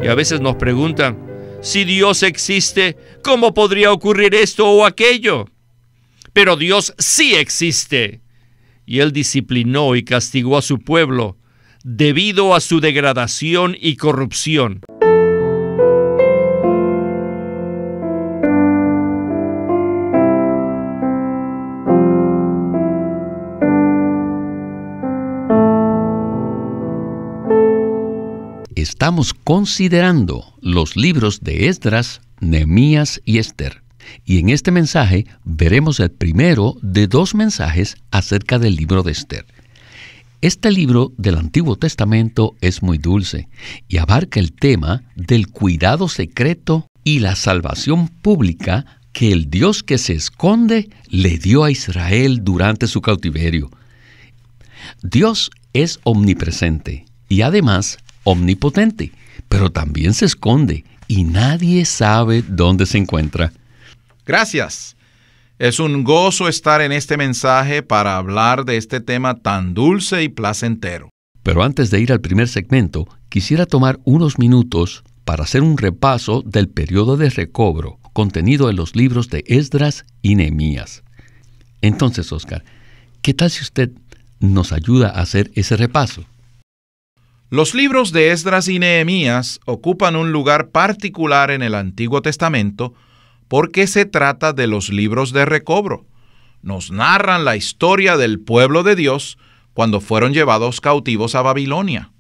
Y a veces nos preguntan, si Dios existe, ¿cómo podría ocurrir esto o aquello? Pero Dios sí existe. Y Él disciplinó y castigó a su pueblo debido a su degradación y corrupción. Estamos considerando los libros de Esdras, Nehemías y Esther. Y en este mensaje veremos el primero de 2 mensajes acerca del libro de Esther. Este libro del Antiguo Testamento es muy dulce y abarca el tema del cuidado secreto y la salvación pública que el Dios que se esconde le dio a Israel durante su cautiverio. Dios es omnipresente y además omnipotente, pero también se esconde y nadie sabe dónde se encuentra. Gracias. Es un gozo estar en este mensaje para hablar de este tema tan dulce y placentero. Pero antes de ir al primer segmento, quisiera tomar unos minutos para hacer un repaso del periodo de recobro contenido en los libros de Esdras y Nehemías. Entonces, Oscar, ¿qué tal si usted nos ayuda a hacer ese repaso? Los libros de Esdras y Nehemías ocupan un lugar particular en el Antiguo Testamento porque se trata de los libros de recobro. Nos narran la historia del pueblo de Dios cuando fueron llevados cautivos a Babilonia.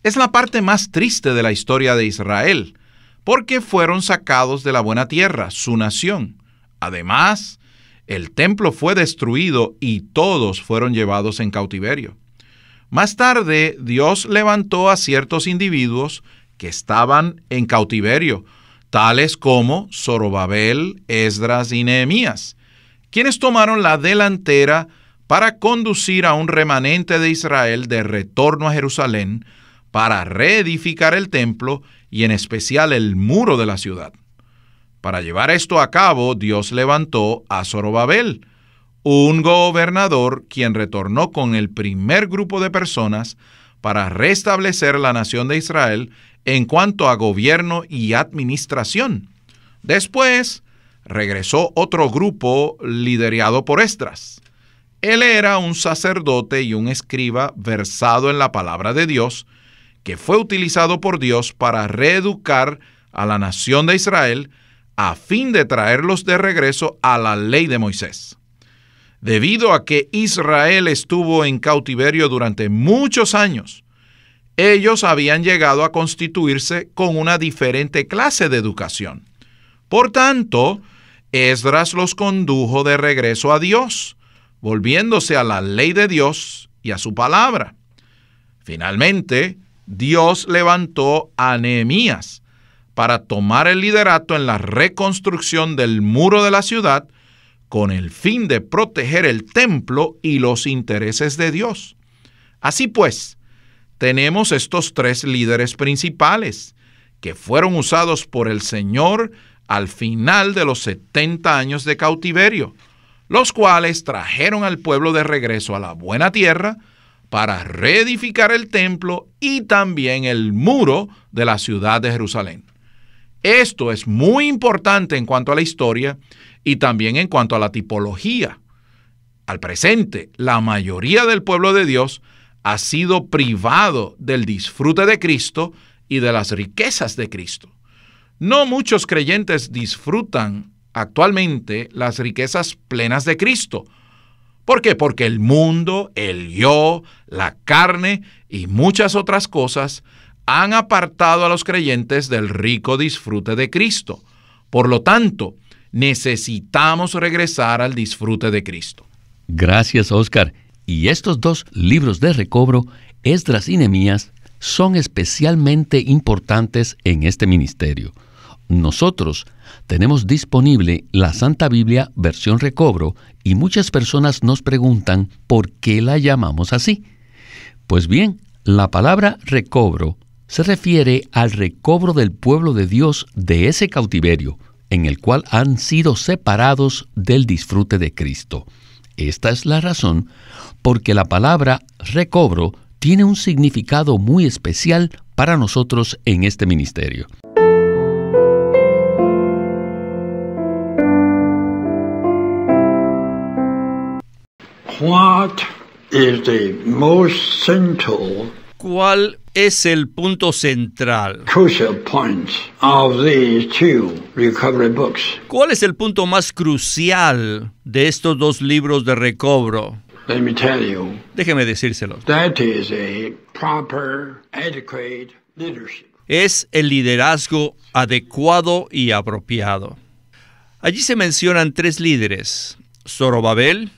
Es la parte más triste de la historia de Israel, porque fueron sacados de la buena tierra, su nación. Además, el templo fue destruido y todos fueron llevados en cautiverio. Más tarde, Dios levantó a ciertos individuos que estaban en cautiverio, tales como Zorobabel, Esdras y Nehemías, quienes tomaron la delantera para conducir a un remanente de Israel de retorno a Jerusalén para reedificar el templo y en especial el muro de la ciudad. Para llevar esto a cabo, Dios levantó a Zorobabel, un gobernador quien retornó con el primer grupo de personas para restablecer la nación de Israel en cuanto a gobierno y administración. Después, regresó otro grupo liderado por Esdras. Él era un sacerdote y un escriba versado en la palabra de Dios, que fue utilizado por Dios para reeducar a la nación de Israel a fin de traerlos de regreso a la ley de Moisés. Debido a que Israel estuvo en cautiverio durante muchos años, ellos habían llegado a constituirse con una diferente clase de educación. Por tanto, Esdras los condujo de regreso a Dios, volviéndose a la ley de Dios y a su palabra. Finalmente, Dios levantó a Nehemías para tomar el liderato en la reconstrucción del muro de la ciudad con el fin de proteger el templo y los intereses de Dios. Así pues, tenemos estos 3 líderes principales que fueron usados por el Señor al final de los 70 años de cautiverio, los cuales trajeron al pueblo de regreso a la buena tierra para reedificar el templo y también el muro de la ciudad de Jerusalén. Esto es muy importante en cuanto a la historia y también en cuanto a la tipología. Al presente, la mayoría del pueblo de Dios ha sido privado del disfrute de Cristo y de las riquezas de Cristo. No muchos creyentes disfrutan actualmente las riquezas plenas de Cristo. ¿Por qué? Porque el mundo, el yo, la carne y muchas otras cosas han apartado a los creyentes del rico disfrute de Cristo. Por lo tanto, necesitamos regresar al disfrute de Cristo. Gracias, Oscar. Y estos 2 libros de recobro, Esdras y Nehemías, son especialmente importantes en este ministerio. Nosotros tenemos disponible la Santa Biblia versión recobro y muchas personas nos preguntan por qué la llamamos así. Pues bien, la palabra recobro se refiere al recobro del pueblo de Dios de ese cautiverio, en el cual han sido separados del disfrute de Cristo. Esta es la razón porque la palabra recobro tiene un significado muy especial para nosotros en este ministerio. What is the most central, ¿Cuál es el punto central? crucial point of these two recovery books? ¿Cuál es el punto más crucial de estos dos libros de recobro? Let me tell you, Déjeme decírselo. that is a proper, adequate leadership. Es el liderazgo adecuado y apropiado. Allí se mencionan tres líderes: Zorobabel,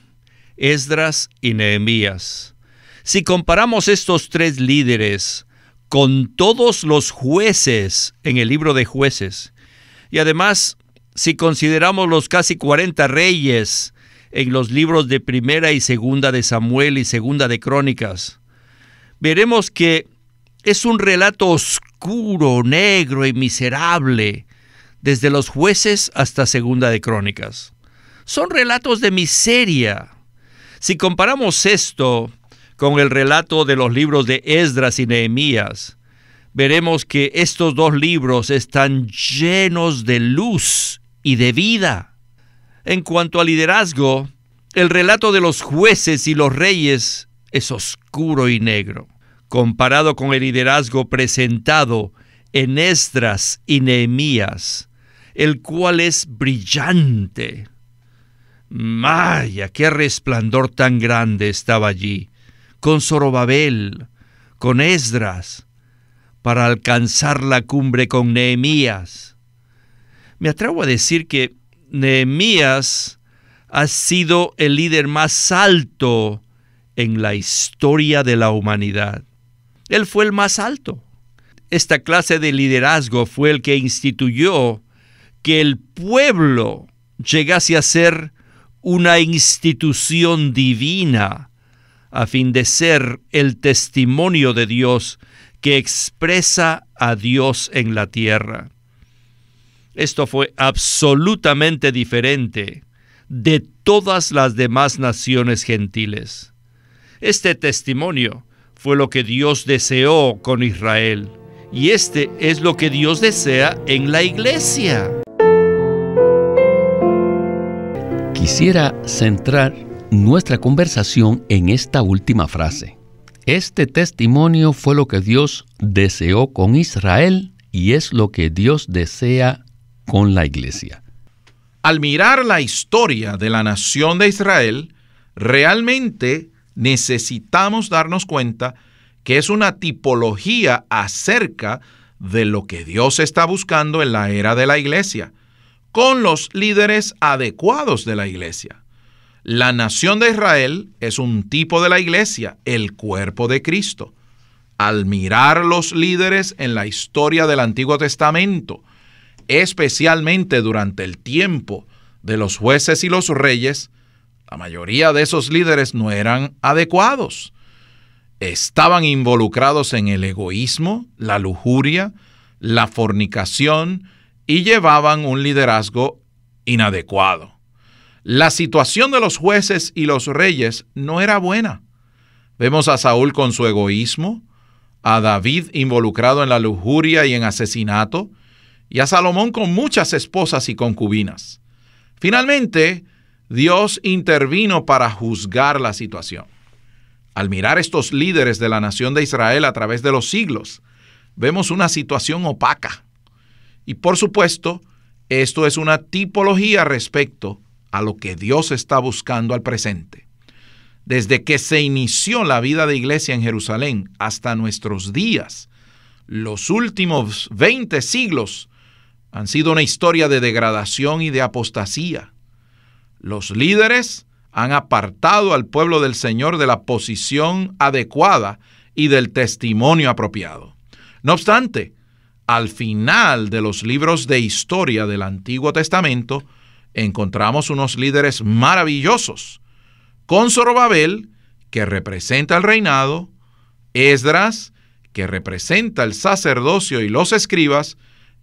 Esdras y Nehemías. Si comparamos estos tres líderes con todos los jueces en el libro de Jueces, y además si consideramos los casi 40 reyes en los libros de Primera y Segunda de Samuel y Segunda de Crónicas, veremos que es un relato oscuro, negro y miserable, desde los Jueces hasta Segunda de Crónicas. Son relatos de miseria. Si comparamos esto con el relato de los libros de Esdras y Nehemías, veremos que estos dos libros están llenos de luz y de vida. En cuanto al liderazgo, el relato de los jueces y los reyes es oscuro y negro, comparado con el liderazgo presentado en Esdras y Nehemías, el cual es brillante. ¡Vaya, qué resplandor tan grande estaba allí, con Zorobabel, con Esdras, para alcanzar la cumbre con Nehemías! Me atrevo a decir que Nehemías ha sido el líder más alto en la historia de la humanidad. Él fue el más alto. Esta clase de liderazgo fue el que instituyó que el pueblo llegase a ser una institución divina, a fin de ser el testimonio de Dios que expresa a Dios en la tierra. Esto fue absolutamente diferente de todas las demás naciones gentiles. Este testimonio fue lo que Dios deseó con Israel, y este es lo que Dios desea en la iglesia. Quisiera centrar nuestra conversación en esta última frase. Este testimonio fue lo que Dios deseó con Israel y es lo que Dios desea con la iglesia. Al mirar la historia de la nación de Israel, realmente necesitamos darnos cuenta que es una tipología acerca de lo que Dios está buscando en la era de la iglesia, con los líderes adecuados de la iglesia. La nación de Israel es un tipo de la iglesia, el cuerpo de Cristo. Al mirar los líderes en la historia del Antiguo Testamento, especialmente durante el tiempo de los jueces y los reyes, la mayoría de esos líderes no eran adecuados. Estaban involucrados en el egoísmo, la lujuria, la fornicación y llevaban un liderazgo inadecuado. La situación de los jueces y los reyes no era buena. Vemos a Saúl con su egoísmo, a David involucrado en la lujuria y en asesinato, y a Salomón con muchas esposas y concubinas. Finalmente, Dios intervino para juzgar la situación. Al mirar estos líderes de la nación de Israel a través de los siglos, vemos una situación opaca. Y por supuesto, esto es una tipología respecto a lo que Dios está buscando al presente. Desde que se inició la vida de iglesia en Jerusalén hasta nuestros días, los últimos 20 siglos han sido una historia de degradación y de apostasía. Los líderes han apartado al pueblo del Señor de la posición adecuada y del testimonio apropiado. No obstante, al final de los libros de historia del Antiguo Testamento, encontramos unos líderes maravillosos, con Zorobabel, que representa el reinado, Esdras, que representa el sacerdocio y los escribas,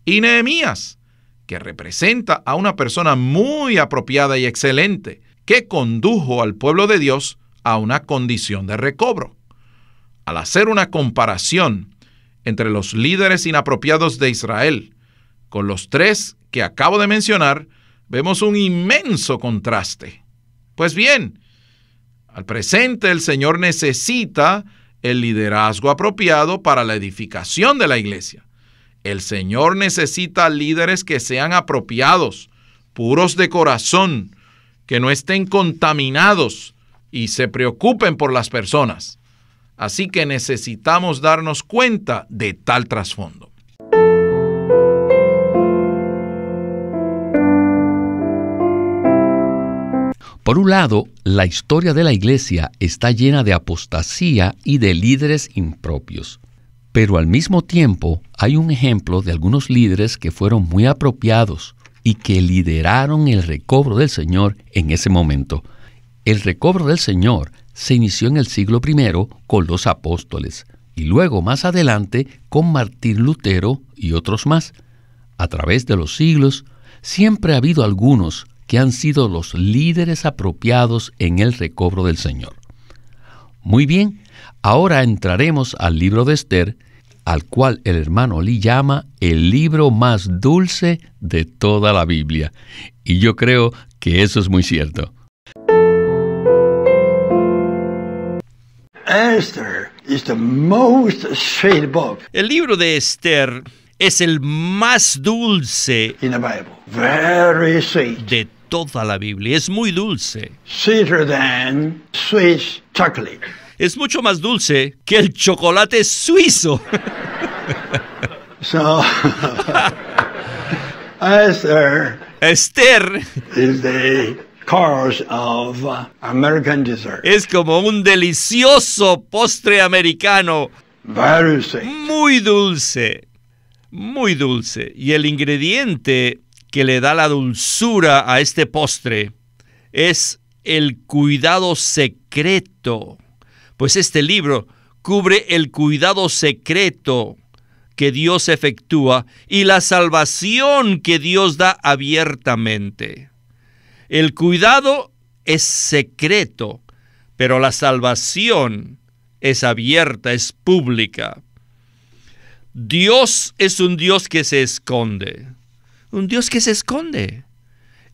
y Nehemías, que representa a una persona muy apropiada y excelente, que condujo al pueblo de Dios a una condición de recobro. Al hacer una comparación entre los líderes inapropiados de Israel. Con los tres que acabo de mencionar, vemos un inmenso contraste. Pues bien, al presente el Señor necesita el liderazgo apropiado para la edificación de la iglesia. El Señor necesita líderes que sean apropiados, puros de corazón, que no estén contaminados y se preocupen por las personas. Así que necesitamos darnos cuenta de tal trasfondo. Por un lado, la historia de la iglesia está llena de apostasía y de líderes impropios. Pero al mismo tiempo hay un ejemplo de algunos líderes que fueron muy apropiados y que lideraron el recobro del Señor en ese momento. El recobro del Señor se inició en el siglo I con los apóstoles y luego más adelante con Martín Lutero y otros más. A través de los siglos siempre ha habido algunos que han sido los líderes apropiados en el recobro del Señor. Muy bien, ahora entraremos al libro de Esther, al cual el hermano Lee llama el libro más dulce de toda la Biblia. Y yo creo que eso es muy cierto. Esther is the most sweet book El libro de Esther es el más dulce in the Bible. Very sweet. de toda la Biblia. Es muy dulce. Sweeter than Swiss chocolate. Es mucho más dulce que el chocolate suizo. So, Esther Esther is the course of American dessert. es como un delicioso postre americano, Very sweet. muy dulce, muy dulce. Y el ingrediente que le da la dulzura a este postre es el cuidado secreto. Pues este libro cubre el cuidado secreto que Dios efectúa y la salvación que Dios da abiertamente. El cuidado es secreto, pero la salvación es abierta, es pública. Dios es un Dios que se esconde. Un Dios que se esconde.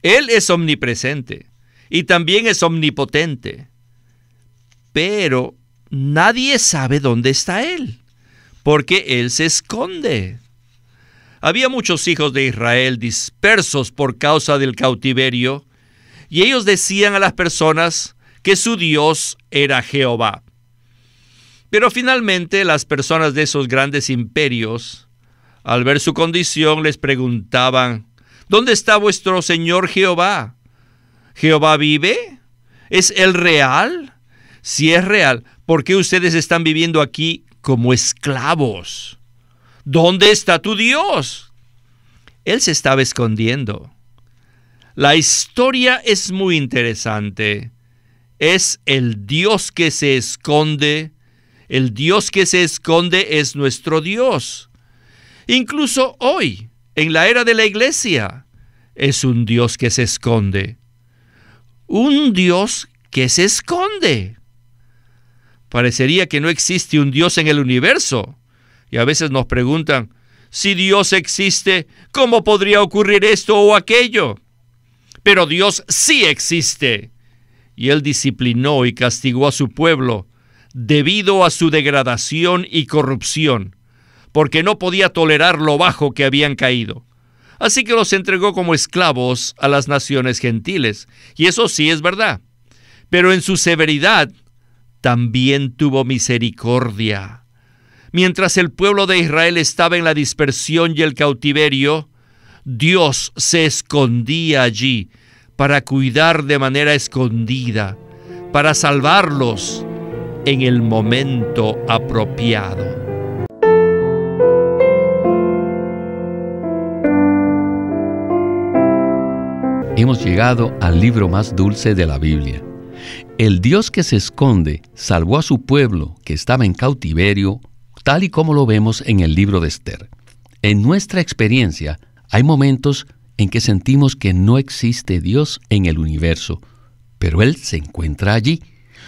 Él es omnipresente y también es omnipotente. Pero nadie sabe dónde está Él, porque Él se esconde. Había muchos hijos de Israel dispersos por causa del cautiverio, y ellos decían a las personas que su Dios era Jehová. Pero finalmente las personas de esos grandes imperios, al ver su condición, les preguntaban: ¿dónde está vuestro Señor Jehová? ¿Jehová vive? ¿Es Él real? Si es real, ¿por qué ustedes están viviendo aquí como esclavos? ¿Dónde está tu Dios? Él se estaba escondiendo. La historia es muy interesante. Es el Dios que se esconde. El Dios que se esconde es nuestro Dios. Incluso hoy, en la era de la iglesia, es un Dios que se esconde. Un Dios que se esconde. Parecería que no existe un Dios en el universo. Y a veces nos preguntan: si Dios existe, ¿cómo podría ocurrir esto o aquello? Pero Dios sí existe. Y Él disciplinó y castigó a su pueblo debido a su degradación y corrupción, porque no podía tolerar lo bajo que habían caído. Así que los entregó como esclavos a las naciones gentiles. Y eso sí es verdad. Pero en su severidad también tuvo misericordia. Mientras el pueblo de Israel estaba en la dispersión y el cautiverio, Dios se escondía allí para cuidar de manera escondida, para salvarlos en el momento apropiado. Hemos llegado al libro más dulce de la Biblia. El Dios que se esconde salvó a su pueblo que estaba en cautiverio, tal y como lo vemos en el libro de Esther. En nuestra experiencia, hay momentos en que sentimos que no existe Dios en el universo, pero Él se encuentra allí,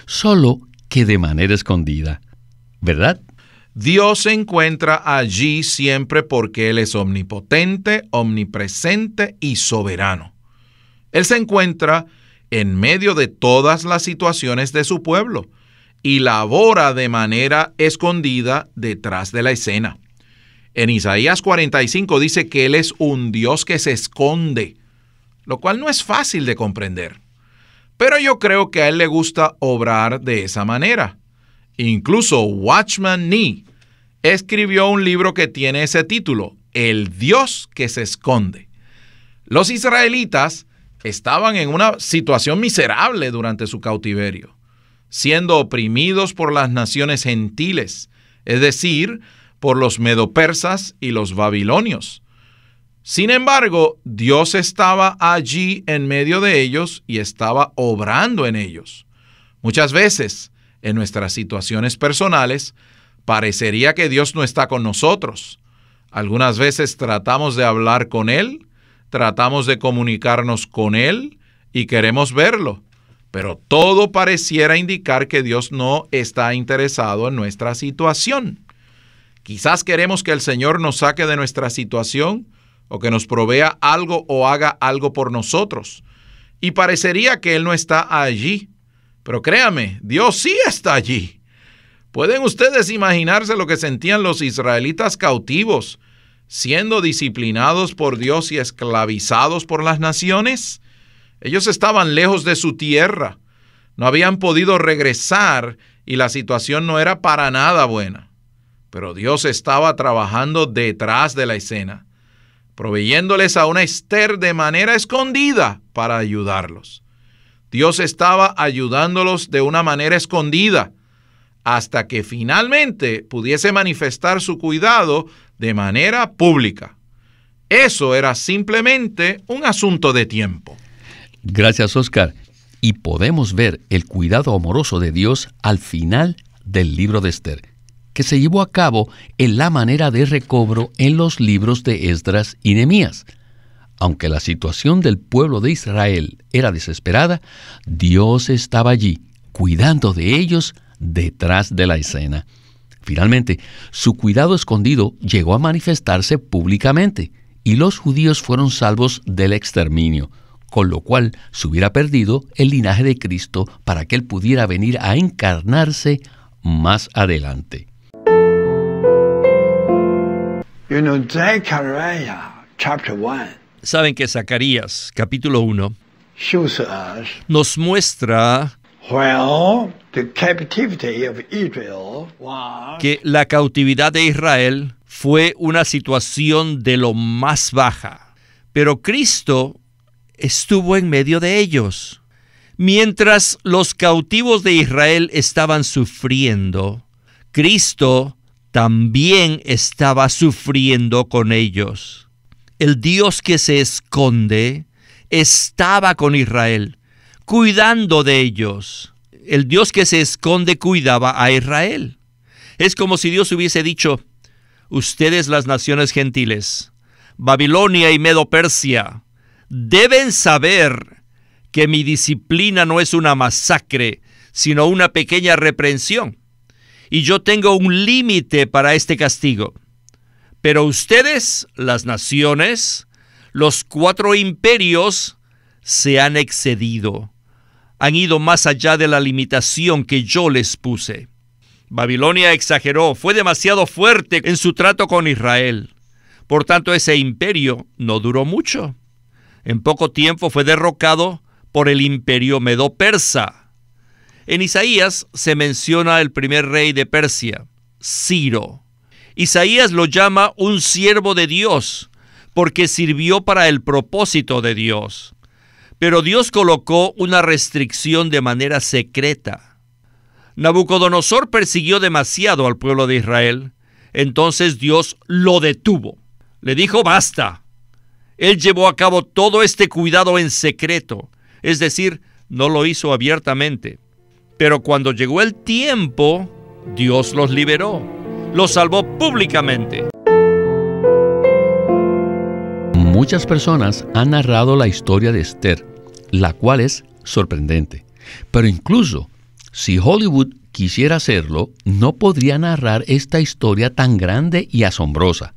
solo que de manera escondida. ¿Verdad? Dios se encuentra allí siempre porque Él es omnipotente, omnipresente y soberano. Él se encuentra en medio de todas las situaciones de su pueblo y labora de manera escondida detrás de la escena. En Isaías 45 dice que Él es un Dios que se esconde, lo cual no es fácil de comprender. Pero yo creo que a Él le gusta obrar de esa manera. Incluso Watchman Nee escribió un libro que tiene ese título, El Dios que se esconde. Los israelitas estaban en una situación miserable durante su cautiverio, siendo oprimidos por las naciones gentiles, es decir, por los medopersas y los babilonios. Sin embargo, Dios estaba allí en medio de ellos y estaba obrando en ellos. Muchas veces, en nuestras situaciones personales, parecería que Dios no está con nosotros. Algunas veces tratamos de hablar con Él, tratamos de comunicarnos con Él y queremos verlo, pero todo pareciera indicar que Dios no está interesado en nuestra situación. Quizás queremos que el Señor nos saque de nuestra situación o que nos provea algo o haga algo por nosotros. Y parecería que Él no está allí. Pero créame, Dios sí está allí. ¿Pueden ustedes imaginarse lo que sentían los israelitas cautivos, siendo disciplinados por Dios y esclavizados por las naciones? Ellos estaban lejos de su tierra, no habían podido regresar y la situación no era para nada buena. Pero Dios estaba trabajando detrás de la escena, proveyéndoles a una Ester de manera escondida para ayudarlos. Dios estaba ayudándolos de una manera escondida hasta que finalmente pudiese manifestar su cuidado de manera pública. Eso era simplemente un asunto de tiempo. Gracias, Oscar. Y podemos ver el cuidado amoroso de Dios al final del libro de Ester, que se llevó a cabo en la manera de recobro en los libros de Esdras y Nehemías. Aunque la situación del pueblo de Israel era desesperada, Dios estaba allí, cuidando de ellos detrás de la escena. Finalmente, su cuidado escondido llegó a manifestarse públicamente, y los judíos fueron salvos del exterminio, con lo cual se hubiera perdido el linaje de Cristo para que Él pudiera venir a encarnarse más adelante. You know, Zechariah chapter 1 Saben que Zacarías, capítulo 1, shows us nos muestra well the captivity of Israel was que la cautividad de Israel fue una situación de lo más baja, pero Cristo estuvo en medio de ellos. Mientras los cautivos de Israel estaban sufriendo, Cristo también estaba sufriendo con ellos. El Dios que se esconde estaba con Israel, cuidando de ellos. El Dios que se esconde cuidaba a Israel. Es como si Dios hubiese dicho: ustedes, las naciones gentiles, Babilonia y Medo-Persia, deben saber que mi disciplina no es una masacre, sino una pequeña reprensión. Y yo tengo un límite para este castigo. Pero ustedes, las naciones, los 4 imperios, se han excedido. Han ido más allá de la limitación que yo les puse. Babilonia exageró, fue demasiado fuerte en su trato con Israel. Por tanto, ese imperio no duró mucho. En poco tiempo fue derrocado por el imperio medo-persa. En Isaías se menciona el primer rey de Persia, Ciro. Isaías lo llama un siervo de Dios, porque sirvió para el propósito de Dios. Pero Dios colocó una restricción de manera secreta. Nabucodonosor persiguió demasiado al pueblo de Israel, entonces Dios lo detuvo. Le dijo: basta. Él llevó a cabo todo este cuidado en secreto, es decir, no lo hizo abiertamente. Pero cuando llegó el tiempo, Dios los liberó. Los salvó públicamente. Muchas personas han narrado la historia de Ester, la cual es sorprendente. Pero incluso si Hollywood quisiera hacerlo, no podría narrar esta historia tan grande y asombrosa.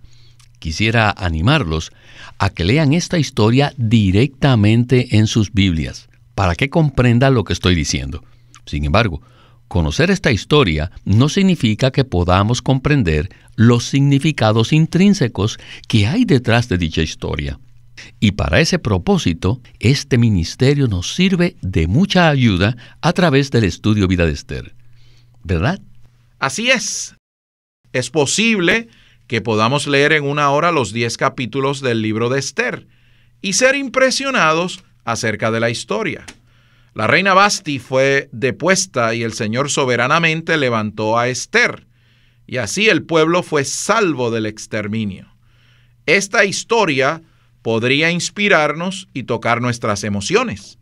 Quisiera animarlos a que lean esta historia directamente en sus Biblias, para que comprendan lo que estoy diciendo. Sin embargo, conocer esta historia no significa que podamos comprender los significados intrínsecos que hay detrás de dicha historia. Y para ese propósito, este ministerio nos sirve de mucha ayuda a través del estudio Vida de Esther. ¿Verdad? Así es. Es posible que podamos leer en una hora los 10 capítulos del libro de Esther y ser impresionados acerca de la historia. La reina Vasti fue depuesta y el Señor soberanamente levantó a Esther, y así el pueblo fue salvo del exterminio. Esta historia podría inspirarnos y tocar nuestras emociones,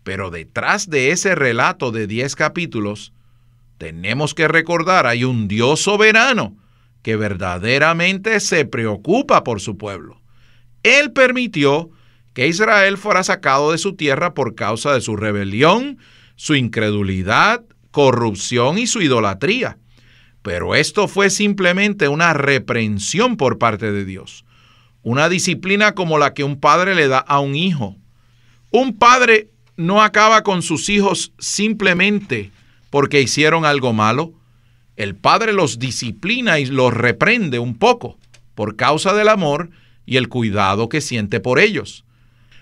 pero detrás de ese relato de 10 capítulos, tenemos que recordar, hay un Dios soberano que verdaderamente se preocupa por su pueblo. Él permitió que Israel fuera sacado de su tierra por causa de su rebelión, su incredulidad, corrupción y su idolatría. Pero esto fue simplemente una reprensión por parte de Dios. Una disciplina como la que un padre le da a un hijo. Un padre no acaba con sus hijos simplemente porque hicieron algo malo. El padre los disciplina y los reprende un poco por causa del amor y el cuidado que siente por ellos.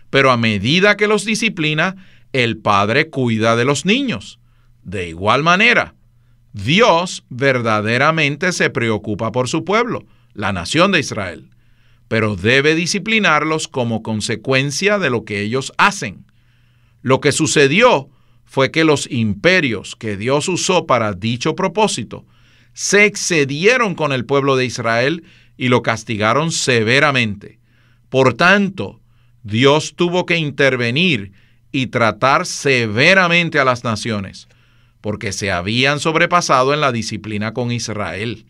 Pero a medida que los disciplina, el padre cuida de los niños. De igual manera, Dios verdaderamente se preocupa por su pueblo, la nación de Israel, pero debe disciplinarlos como consecuencia de lo que ellos hacen. Lo que sucedió fue que los imperios que Dios usó para dicho propósito se excedieron con el pueblo de Israel y lo castigaron severamente. Por tanto, Dios tuvo que intervenir y tratar severamente a las naciones, porque se habían sobrepasado en la disciplina con Israel.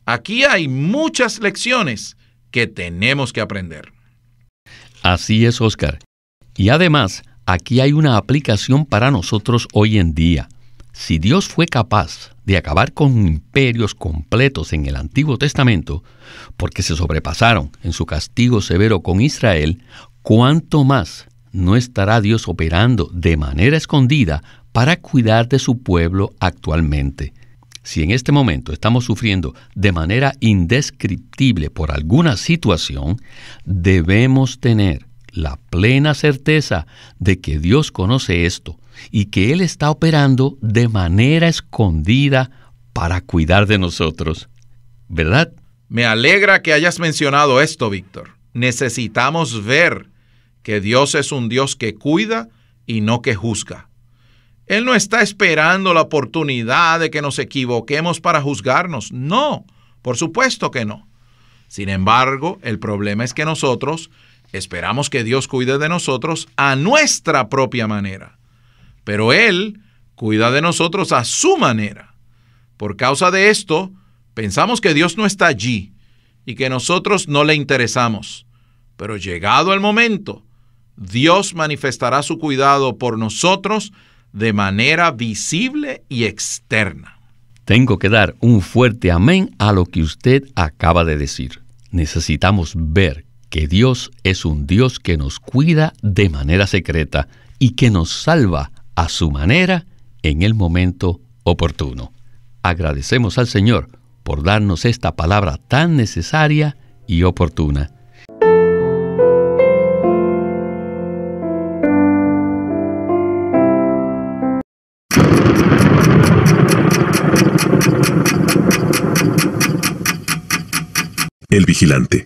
Aquí hay muchas lecciones que tenemos que aprender. Así es, Oscar. Y además, aquí hay una aplicación para nosotros hoy en día. Si Dios fue capaz de acabar con imperios completos en el Antiguo Testamento, porque se sobrepasaron en su castigo severo con Israel, ¿cuánto más no estará Dios operando de manera escondida para cuidar de su pueblo actualmente? Si en este momento estamos sufriendo de manera indescriptible por alguna situación, debemos tener la plena certeza de que Dios conoce esto y que Él está operando de manera escondida para cuidar de nosotros. ¿Verdad? Me alegra que hayas mencionado esto, Víctor. Necesitamos ver que Dios es un Dios que cuida y no que juzga. Él no está esperando la oportunidad de que nos equivoquemos para juzgarnos. No, por supuesto que no. Sin embargo, el problema es que nosotros esperamos que Dios cuide de nosotros a nuestra propia manera. Pero Él cuida de nosotros a su manera. Por causa de esto, pensamos que Dios no está allí y que nosotros no le interesamos. Pero llegado el momento, Dios manifestará su cuidado por nosotros de manera visible y externa. Tengo que dar un fuerte amén a lo que usted acaba de decir. Necesitamos ver que Dios es un Dios que nos cuida de manera secreta y que nos salva a su manera en el momento oportuno. Agradecemos al Señor por darnos esta palabra tan necesaria y oportuna. El Vigilante.